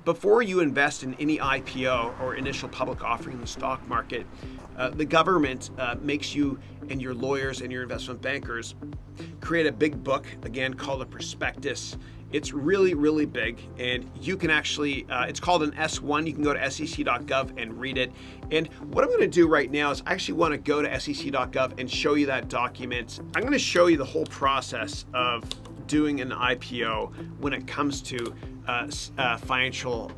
Before you invest in any IPO or initial public offering in the stock market, the government makes you and your lawyers and your investment bankers create a big book, again called a prospectus. It's really, really big, and you can actually, it's called an S1. You can go to sec.gov and read it. And what I'm going to do right now is I actually want to go to sec.gov and show you that document. I'm going to show you the whole process of doing an IPO when it comes to financial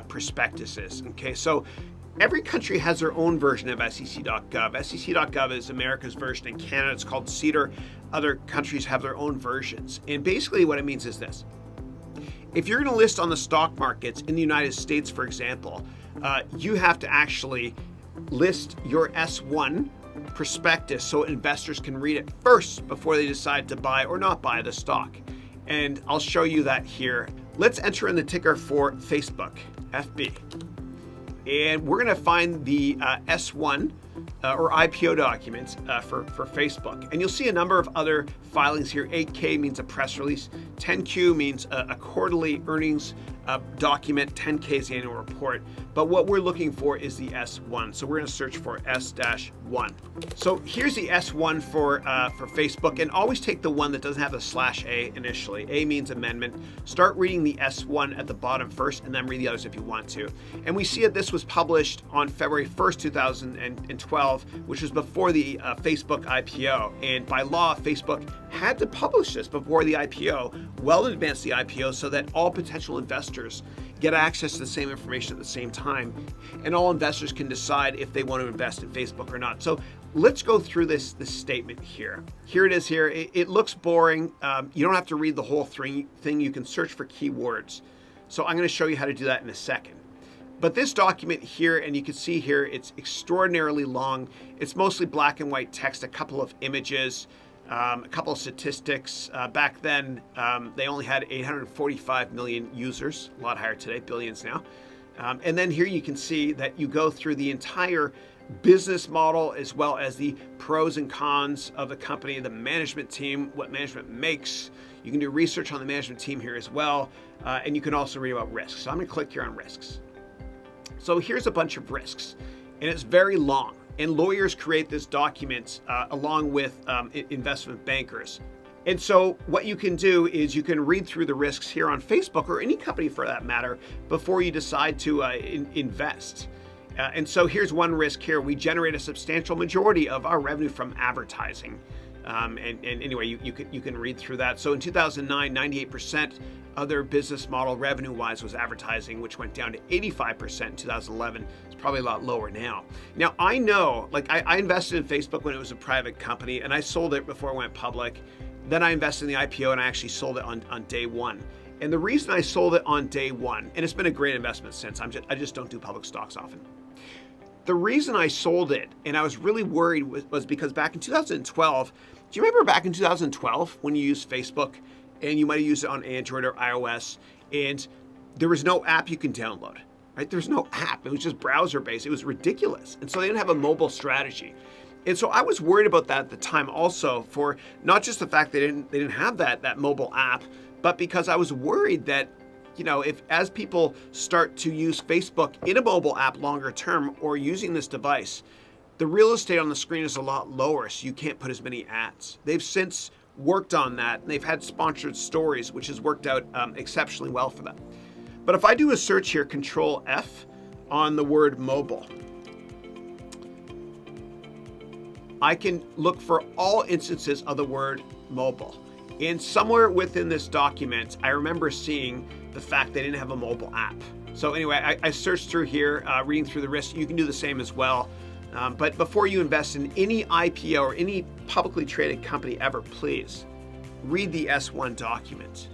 prospectuses. Okay, so every country has their own version of sec.gov. Sec.gov is America's version. In Canada, it's called CEDAR. Other countries have their own versions. And basically what it means is this. If you're going to list on the stock markets in the United States, for example, you have to actually list your S1 prospectus so investors can read it first before they decide to buy or not buy the stock. And I'll show you that here. Let's enter in the ticker for Facebook, FB. And we're going to find the S1 or IPO documents for Facebook. And you'll see a number of other filings here. 8K means a press release. 10Q means a quarterly earnings document. 10K is the annual report. But what we're looking for is the S1. So we're going to search for S-1. So here's the S1 for Facebook. And always take the one that doesn't have the /A initially. A means amendment. Start reading the S1 at the bottom first, and then read the others if you want to. And we see that this was published on February 1st, 2012, which was before the Facebook IPO. And by law, Facebook had to publish this before the IPO, well in advance of the IPO, so that all potential investors get access to the same information at the same time, and all investors can decide if they want to invest in Facebook or not. So let's go through this statement here. Here it is here. It looks boring. You don't have to read the whole thing. You can search for keywords. So I'm going to show you how to do that in a second. But this document here, and you can see here, it's extraordinarily long. It's mostly black and white text, a couple of images, a couple of statistics. Back then, they only had 845 million users, a lot higher today, billions now. And then here you can see that you go through the entire business model as well as the pros and cons of the company, the management team, what management makes. You can do research on the management team here as well. And you can also read about risks. So I'm going to click here on risks. So here's a bunch of risks, and it's very long. And lawyers create this document along with investment bankers. And so what you can do is you can read through the risks here on Facebook, or any company for that matter, before you decide to invest. And so here's one risk here. We generate a substantial majority of our revenue from advertising. And anyway, you can read through that. So in 2009, 98% of their business model revenue-wise was advertising, which went down to 85% in 2011. It's probably a lot lower now. Now, I know, like I invested in Facebook when it was a private company, and I sold it before it went public. Then I invested in the IPO, and I actually sold it on day one. And the reason I sold it on day one, and it's been a great investment since, I just don't do public stocks often. The reason I sold it, and I was really worried, was because back in 2012, do you remember back in 2012 when you used Facebook and you might have used it on Android or iOS, and there was no app you can download, right? There's no app. It was just browser based. It was ridiculous. And so they didn't have a mobile strategy. And so I was worried about that at the time also, for not just the fact they didn't have that mobile app, but because I was worried that, you know, if as people start to use Facebook in a mobile app longer term or using this device, the real estate on the screen is a lot lower, so you can't put as many ads. They've since worked on that, and they've had sponsored stories, which has worked out exceptionally well for them. But if I do a search here, Control F on the word mobile, I can look for all instances of the word mobile. And somewhere within this document, I remember seeing the fact they didn't have a mobile app. So anyway, I searched through here, reading through the risks. You can do the same as well. But before you invest in any IPO or any publicly traded company ever, please read the S1 document.